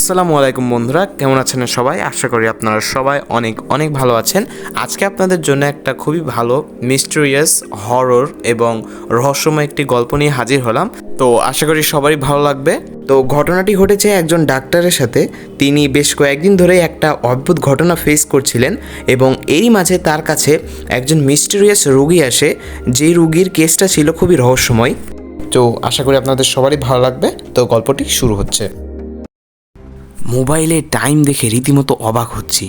আসসালামু আলাইকুম বন্ধুরা, কেমন আছেন সবাই? আশা করি আপনারা সবাই অনেক অনেক ভালো আছেন। আজকে আপনাদের জন্য একটা খুবই ভালো মিস্টেরিয়াস হরর এবং রহস্যময় একটি গল্প নিয়ে হাজির হলাম। তো আশা করি সবারই ভালো লাগবে। তো ঘটনাটি ঘটেছে একজন ডাক্তারের সাথে। তিনি বেশ কয়েকদিন ধরে একটা অদ্ভুত ঘটনা ফেস করছিলেন এবং এরই মাঝে তার কাছে একজন মিস্টেরিয়াস রোগী আসে, যেই রোগীর কেসটা ছিল খুবই রহস্যময়। তো আশা করি আপনাদের সবারই ভালো লাগবে। তো গল্পটি শুরু হচ্ছে। মোবাইলে টাইম দেখে রীতিমতো অবাক হচ্ছি।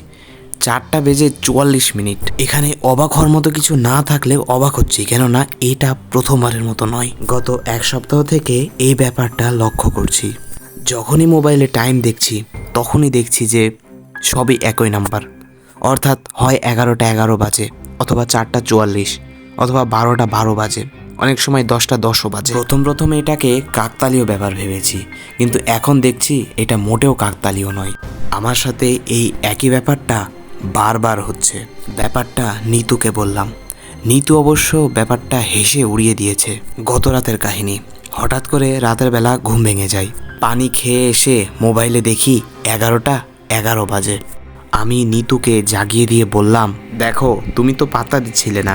4:44। এখানে অবাক হওয়ার মতো কিছু না থাকলেও অবাক হচ্ছি, কেননা এটা প্রথমবারের মতো নয়। গত এক সপ্তাহ থেকে এই ব্যাপারটা লক্ষ্য করছি। যখনই মোবাইলে টাইম দেখছি তখনই দেখছি যে সবই একই নাম্বার, অর্থাৎ হয় 11টা 11 বাজে, অথবা 4টা 44, অথবা 12টা 12 বাজে, অনেক সময় 10টা 10ও বাজে। প্রথম এটাকে কাকতালীয় ব্যাপার ভেবেছি, কিন্তু এখন দেখছি এটা মোটেও কাকতালীয় নয়। আমার সাথে এই একই ব্যাপারটা বারবার হচ্ছে। ব্যাপারটা নিতুকে বললাম। নিতু অবশ্য ব্যাপারটা হেসে উড়িয়ে দিয়েছে। গত রাতের কাহিনী। হঠাৎ করে রাতের বেলা ঘুম ভেঙে যায়। পানি খেয়ে এসে মোবাইলে দেখি 11টা 11 বাজে। আমি নিতুকে জাগিয়ে দিয়ে বললাম, দেখো তুমি তো পাত্তা দিচ্ছিলে না,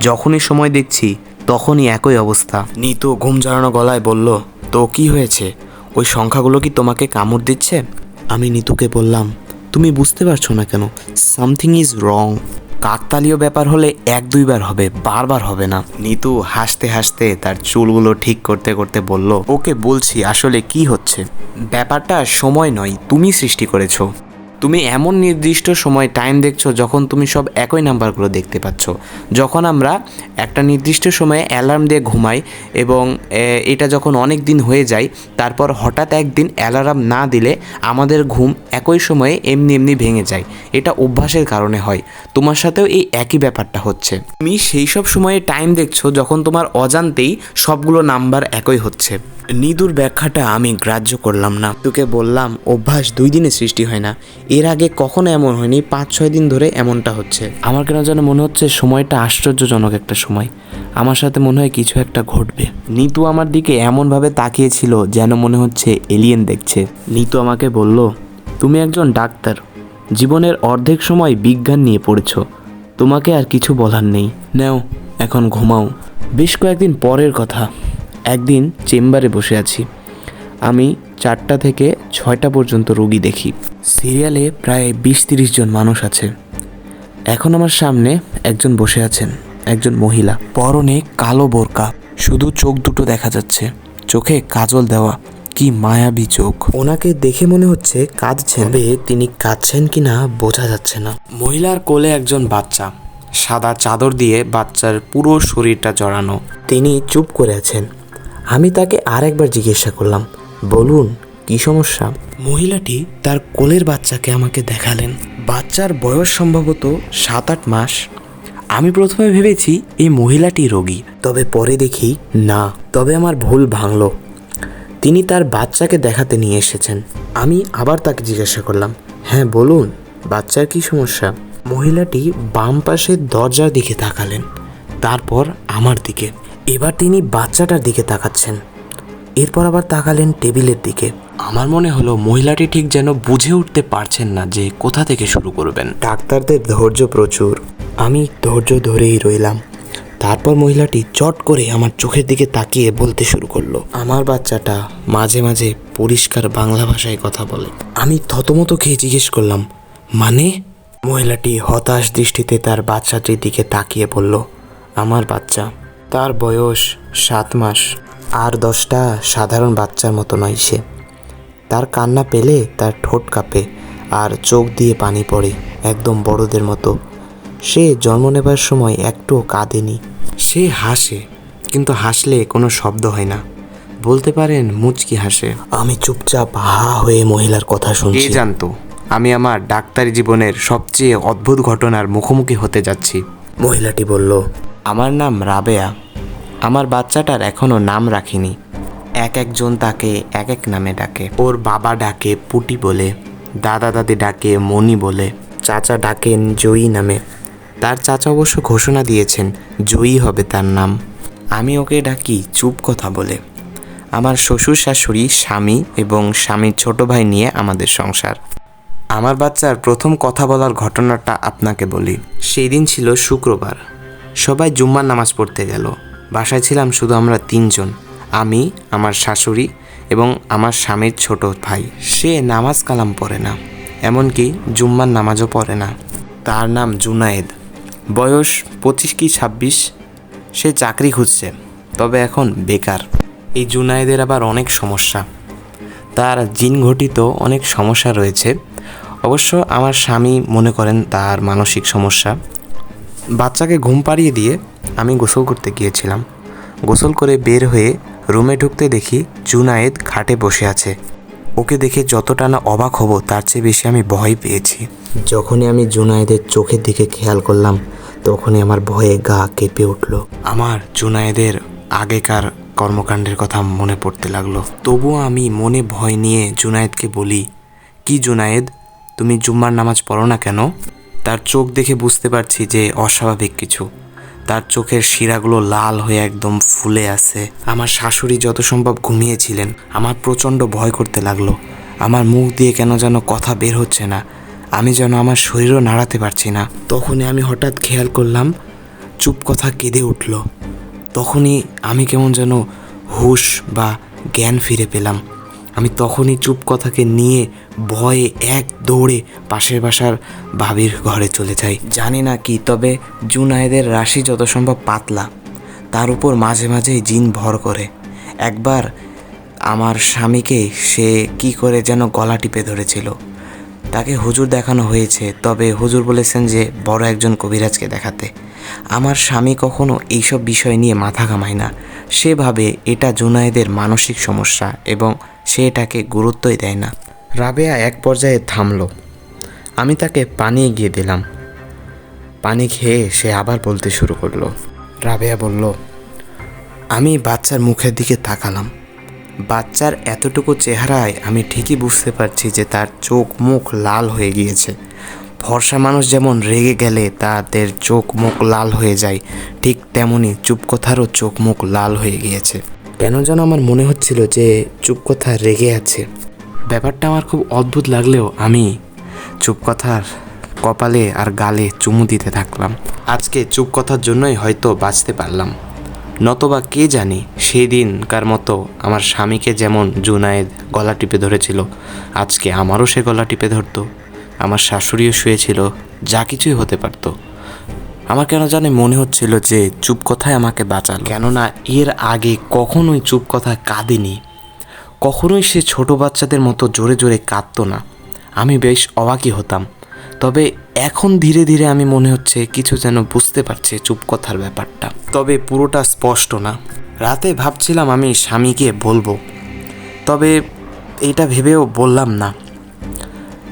যখনই সময় দেখছি তখনই একই অবস্থা। নিতু ঘুম জড়ানো গলায় বলল, তো কি হয়েছে? ওই সংখ্যাগুলো কি তোমাকে কামড় দিচ্ছে? আমি নিতুকে বললাম, তুমি বুঝতে পারছো না কেন? Something is wrong. কাকতালীয় ব্যাপার হলে 1-2 বার হবে, বারবার হবে না। নিতু হাসতে হাসতে তার চুলগুলো ঠিক করতে করতে বলল, ওকে বলছি আসলে কি হচ্ছে। ব্যাপারটা সময় নয়, তুমি সৃষ্টি করেছো। তুমি এমন নির্দিষ্ট সময় টাইম দেখছো যখন তুমি সব একই নাম্বারগুলো দেখতে পাচ্ছ। যখন আমরা একটা নির্দিষ্ট সময়ে অ্যালার্ম দিয়ে ঘুমাই এবং এটা যখন অনেক দিন হয়ে যায়, তারপর হঠাৎ একদিন অ্যালার্ম না দিলে আমাদের ঘুম একই সময়ে এমনি ভেঙে যায়। এটা অভ্যাসের কারণে হয়। তোমার সাথেও এই একই ব্যাপারটা হচ্ছে। তুমি সেই সব সময়ে টাইম দেখছো যখন তোমার অজান্তেই সবগুলো নাম্বার একই হচ্ছে। নিদুর ব্যাখ্যাটা আমি গ্রাহ্য করলাম না। তোকে বললাম, অভ্যাস 2 দিনে সৃষ্টি হয় না। এর আগে কখনো এমন হয়নি, 5-6 দিন ধরে এমনটা হচ্ছে। আমার কেন যেন মনে হচ্ছে সময়টা আশ্চর্যজনক একটা সময়। আমার সাথে মনে হয় কিছু একটা ঘটবে। নিতু আমার দিকে এমনভাবে তাকিয়েছিল যেন মনে হচ্ছে এলিয়েন দেখছে। নিতু আমাকে বলল, তুমি একজন ডাক্তার, জীবনের অর্ধেক সময় বিজ্ঞান নিয়ে পড়েছ, তোমাকে আর কিছু বলার নেই, নাও এখন ঘুমাও। বেশ কয়েকদিন পরের কথা। একদিন চেম্বারে বসে আছি। আমি 4টা থেকে 6টা পর্যন্ত রোগী দেখি। সিরিয়ালে প্রায় 20-30 জন মানুষ আছে। এখন আমার সামনে একজন বসে আছেন, একজন মহিলা, পরনে কালো বোরকা, শুধু চোখ দুটো দেখা যাচ্ছে, চোখে কাজল দেওয়া, কি মায়াবী চোখ। ওনাকে দেখে মনে হচ্ছে কাঁদছেন, তবে তিনি কাঁদছেন কিনা বোঝা যাচ্ছে না। মহিলার কোলে একজন বাচ্চা, সাদা চাদর দিয়ে বাচ্চার পুরো শরীরটা জড়ানো। তিনি চুপ করে আছেন। আমি তাকে আরেকবার জিজ্ঞাসা করলাম, বলুন কি সমস্যা? মহিলাটি তার কোলের বাচ্চাকে আমাকে দেখালেন। বাচ্চার বয়স সম্ভবত 7-8 মাস। আমি প্রথমে ভেবেছি এই মহিলাটি রোগী, তবে পরে দেখি না। তবে আমার ভুল ভাঙল। তিনি তার বাচ্চাকে দেখাতে নিয়ে এসেছেন। আমি আবার তাকে জিজ্ঞাসা করলাম, হ্যাঁ বলুন, বাচ্চার কি সমস্যা? মহিলাটি বাম পাশের দরজার দিকে তাকালেন, তারপর আমার দিকে। এবার তিনি বাচ্চাটার দিকে তাকাচ্ছেন, এরপর আবার তাকালেন টেবিলের দিকে। আমার মনে হলো মহিলাটি ঠিক যেন বুঝে উঠতে পারছেন না যে কোথা থেকে শুরু করবেন। ডাক্তারদের ধৈর্য প্রচুর। আমি ধৈর্য ধরেই রইলাম। তারপর মহিলাটি চট করে আমার চোখের দিকে তাকিয়ে বলতে শুরু করলো, আমার বাচ্চাটা মাঝে মাঝে পরিষ্কার বাংলা ভাষায় কথা বলে। আমি থতমত খেয়ে জিজ্ঞেস করলাম, মানে? মহিলাটি হতাশ দৃষ্টিতে তার বাচ্চাটির দিকে তাকিয়ে বলল, আমার বাচ্চা, তার বয়স 7 মাস। আর 10টা সাধারণ বাচ্চার মতো নয় সে। তার কান্না পেলে তার ঠোঁট কাঁপে আর চোখ দিয়ে পানি পড়ে, একদম বড়দের মতো। সে জন্ম নেবার সময় একটুও কাঁদেনি। সে হাসে, কিন্তু হাসলে কোনো শব্দ হয় না, বলতে পারেন মুচকি হাসে। আমি চুপচাপ হা হয়ে মহিলার কথা শুনছি। কে জানতো আমি আমার ডাক্তারি জীবনের সবচেয়ে অদ্ভুত ঘটনার মুখোমুখি হতে যাচ্ছি। মহিলাটি বলল, আমার নাম রাবেয়া। আমার বাচ্চাটার এখনও নাম রাখিনি। একজন তাকে এক নামে ডাকে। ওর বাবা ডাকে পুটি বলে, দাদা দাদি ডাকে মণি বলে, চাচা ডাকেন জয়ী নামে। তার চাচা অবশ্য ঘোষণা দিয়েছেন জয়ী হবে তার নাম। আমি ওকে ডাকি চুপ কথা বলে। আমার শ্বশুর শাশুড়ি, স্বামী এবং স্বামীর ছোট ভাই নিয়ে আমাদের সংসার। আমার বাচ্চার প্রথম কথা বলার ঘটনাটা আপনাকে বলি। সেই দিন ছিল শুক্রবার, সবাই জুম্মার নামাজ পড়তে গেল। বাসায় ছিলাম শুধু আমরা 3 জন, আমি, আমার শাশুড়ি এবং আমার স্বামীর ছোট ভাই। সে নামাজ কালাম পড়ে না, এমনকি জুম্মার নামাজও পড়ে না। তার নাম জুনায়েদ, বয়স 25 কি 26। সে চাকরি খুঁজছে, তবে এখন বেকার। এই জুনায়েদের আবার অনেক সমস্যা, তার জিন ঘটিত অনেক সমস্যা রয়েছে। অবশ্য আমার স্বামী মনে করেন তার মানসিক সমস্যা। বাচ্চাকে ঘুম পাড়িয়ে দিয়ে আমি গোসল করতে গিয়েছিলাম। গোসল করে বের হয়ে রুমে ঢুকতে দেখি জুনায়েদ খাটে বসে আছে। ওকে দেখে যতটা না অবাক হব তার চেয়ে বেশি আমি ভয় পেয়েছি। যখনই আমি জুনায়েদের চোখের দিকে খেয়াল করলাম, তখনই আমার ভয়ে গা কেঁপে উঠল। আমার জুনায়েদের আগেকার কর্মকাণ্ডের কথা মনে পড়তে লাগলো। তবুও আমি মনে ভয় নিয়ে জুনায়েদকে বলি, কি জুনায়েদ, তুমি জুম্মার নামাজ পড়ো না কেন? তার চোখ দেখে বুঝতে পারছি যে অস্বাভাবিক কিছু। তার চোখের শিরাগুলো লাল হয়ে একদম ফুলে আছে। আমার শাশুড়ি যত সম্ভব ঘুমিয়েছিলেন। আমার প্রচণ্ড ভয় করতে লাগলো। আমার মুখ দিয়ে কেন যেন কথা বের হচ্ছে না, আমি যেন আমার শরীরও নাড়াতে পারছি না। তখনই আমি হঠাৎ খেয়াল করলাম চুপ কথা কেঁদে উঠল। তখনই আমি কেমন যেন হুঁশ বা জ্ঞান ফিরে পেলাম। আমি তখনই চুপ কথাকে নিয়ে ভয়ে এক দৌড়ে পাশের বাসার ভাবির ঘরে চলে যাই। জানি না কি, তবে জুনায়েদের রাশি যত সম্ভব পাতলা, তার উপর মাঝে মাঝেই জিন ভর করে। একবার আমার স্বামীকে সে কি করে যেন গলা টিপে ধরেছিল। তাকে হুজুর দেখানো হয়েছে, তবে হুজুর বলেছেন যে বড় একজন কবিরাজকে দেখাতে। আমার স্বামী কখনো এইসব বিষয় নিয়ে মাথা ঘামায় না। সে ভাবে এটা জুনায়েদের মানসিক সমস্যা এবং সে এটাকে গুরুত্বই দেয় না। রাবেয়া এক পর্যায়ে থামলো। আমি তাকে পানি এগিয়ে দিলাম। পানি খেয়ে সে আবার বলতে শুরু করলো। রাবেয়া বলল, আমি বাচ্চার মুখের দিকে তাকালাম। বাচ্চার এতটুকু চেহারায় আমি ঠিকই বুঝতে পারছি যে তার চোখ মুখ লাল হয়ে গিয়েছে। ফর্সা মানুষ যেমন রেগে গেলে তাদের চোখ মুখ লাল হয়ে যায়, ঠিক তেমনি চুপকথারও চোখ মুখ লাল হয়ে গিয়েছে। কেন যেন আমার মনে হচ্ছিল যে চুপকথা রেগে আছে। ব্যাপারটা আমার খুব অদ্ভুত লাগলেও আমি চুপকথার কপালে আর গালে চুমু দিতে থাকলাম। আজকে চুপকথার জন্যই হয়তো বাঁচতে পারলাম, নতবা কে জানি সেই দিনকার মতো আমার স্বামীকে যেমন জুনায়েদ গলা টিপে ধরেছিল, আজকে আমারও সে গলা টিপে ধরতো। আমার শাশুড়িও শুয়েছিল, যা কিছুই হতে পারতো। আমার কেন জানি মনে হচ্ছিল যে চুপ কথায় আমাকে বাঁচালো। কেননা এর আগে কখনোই চুপ কথা কাঁদেনি, কখনোই সে ছোট বাচ্চাদের মতো জোরে জোরে কাঁদতো না। আমি বেশ অবাকই হতাম। তবে এখন ধীরে ধীরে আমি মনে হচ্ছে কিছু যেন বুঝতে পারছে চুপ কথার ব্যাপারটা, তবে পুরোটা স্পষ্ট না। রাতে ভাবছিলাম আমি স্বামীকে বলবো, তবে এটা ভেবেও বললাম না।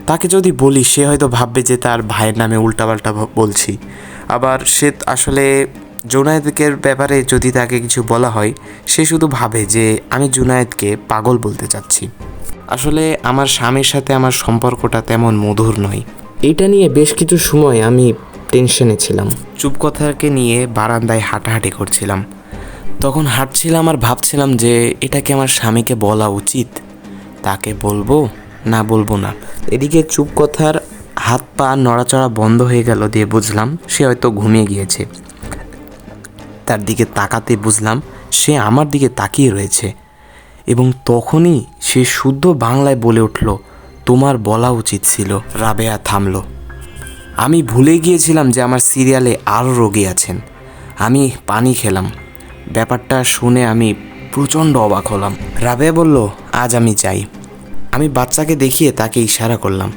তাকে যদি বলি সে হয়তো ভাববে যে তার ভাইয়ের নামে উল্টাপাল্টা বলছি। আবার সে আসলে জুনায়েদকের ব্যাপারে যদি তাকে কিছু বলা হয়, সে শুধু ভাবে যে আমি জুনায়েদকে পাগল বলতে চাচ্ছি। আসলে আমার স্বামীর সাথে আমার সম্পর্কটা তেমন মধুর নয়। এটা নিয়ে বেশ কিছু সময় আমি টেনশনে ছিলাম। চুপ কথাকে নিয়ে বারান্দায় হাঁটাহাঁটি করছিলাম। তখন হাঁটছিলাম আর ভাবছিলাম যে এটা কি আমার স্বামীকে বলা উচিত, তাকে বলবো না বলবো না। এদিকে চুপ কথার হাত পা নড়াচড়া বন্ধ হয়ে গেল দিয়ে বুঝলাম সে হয়তো ঘুমিয়ে গিয়েছে। তার দিকে তাকাতে বুঝলাম সে আমার দিকে তাকিয়ে রয়েছে এবং তখনই সে শুদ্ধ বাংলায় বলে উঠল, তোমার বলা উচিত ছিল। রাবেয়া থামলো। আমি ভুলে গিয়েছিলাম যে আমার সিরিয়ালে আরও রোগী আছেন। আমি পানি খেলাম। ব্যাপারটা শুনে আমি প্রচণ্ড অবাক হলাম। রাবেয়া বলল, আজ আমি যাই। আমি বাচ্চাকে দেখিয়ে তাকে ইশারা করলাম।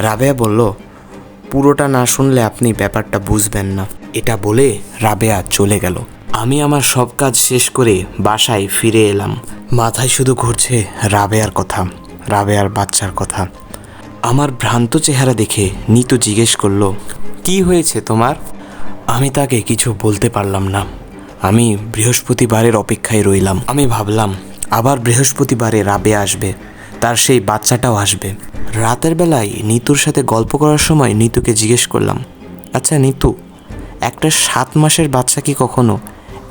রাবেয়া বলল, পুরোটা না শুনলে আপনি ব্যাপারটা বুঝবেন না। এটা বলে রাবেয়া চলে গেল। আমি আমার সব কাজ শেষ করে বাসায় ফিরে এলাম। মাথায় শুধু ঘুরছে রাবেয়ার কথা, রাবেয়ার বাচ্চার কথা। আমার ভ্রান্ত চেহারা দেখে নিতু জিজ্ঞেস করলো, কি হয়েছে তোমার? আমি তাকে কিছু বলতে পারলাম না। আমি বৃহস্পতিবারের অপেক্ষায় রইলাম। আমি ভাবলাম আবার বৃহস্পতিবারে রাবেয়া আসবে, তার সেই বাচ্চাটাও আসবে। রাতের বেলায় নিতুর সাথে গল্প করার সময় নিতুকে জিজ্ঞেস করলাম, আচ্ছা নিতু, একটা 7 মাসের বাচ্চা কি কখনো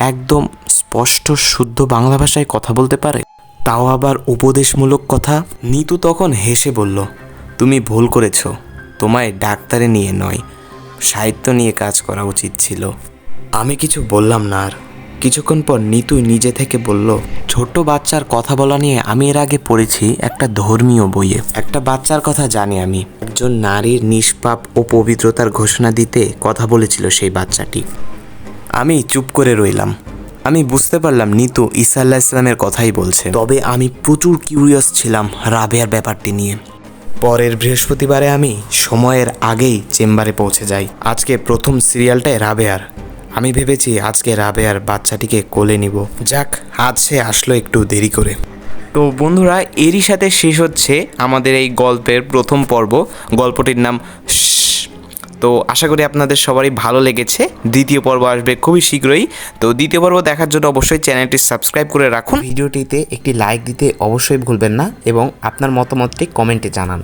একদম স্পষ্ট শুদ্ধ বাংলা ভাষায় কথা বলতে পারে? তাও আবার উপদেশমূলক কথা। নিতু তখন হেসে বলল, তুমি ভুল করেছ, তোমায় ডাক্তারে নিয়ে নয়, সাহিত্য নিয়ে কাজ করা উচিত ছিল। আমি কিছু বললাম না আর। কিছুক্ষণ পর নিতু নিজে থেকে বলল, ছোট্ট বাচ্চার কথা বলা নিয়ে আমি এর আগে পড়েছি একটা ধর্মীয় বইয়ে। একটা বাচ্চার কথা জানি আমি, একজন নারীর নিষ্পাপ ও পবিত্রতার ঘোষণা দিতে কথা বলেছিল সেই বাচ্চাটি। আমি চুপ করে রইলাম। আমি বুঝতে পারলাম নিতু ঈসা আলাইহিস সালামের কথাই বলছে। তবে আমি প্রচুর কিউরিয়াস ছিলাম রাবেয়ার ব্যাপারটি নিয়ে। পরের বৃহস্পতিবারে আমি সময়ের আগেই চেম্বারে পৌঁছে যাই। আজকে প্রথম সিরিয়ালটাই রাবেয়ার। আমি ভেবেছি আজকে রাবেয়ার বাচ্চাটিকে কোলে নিব। যাক, আজ সে আসলো একটু দেরি করে। তো বন্ধুরা, এরই সাথে শেষ হচ্ছে আমাদের এই গল্পের প্রথম পর্ব। গল্পটির নাম তো আশা করি আপনাদের সবারই ভালো লেগেছে। দ্বিতীয় পর্ব আসবে খুবই শীঘ্রই। তো দ্বিতীয় পর্ব দেখার জন্য অবশ্যই চ্যানেলটি সাবস্ক্রাইব করে রাখুন। ভিডিওটিতে একটি লাইক দিতে অবশ্যই ভুলবেন না এবং আপনার মতামতটি কমেন্টে জানান।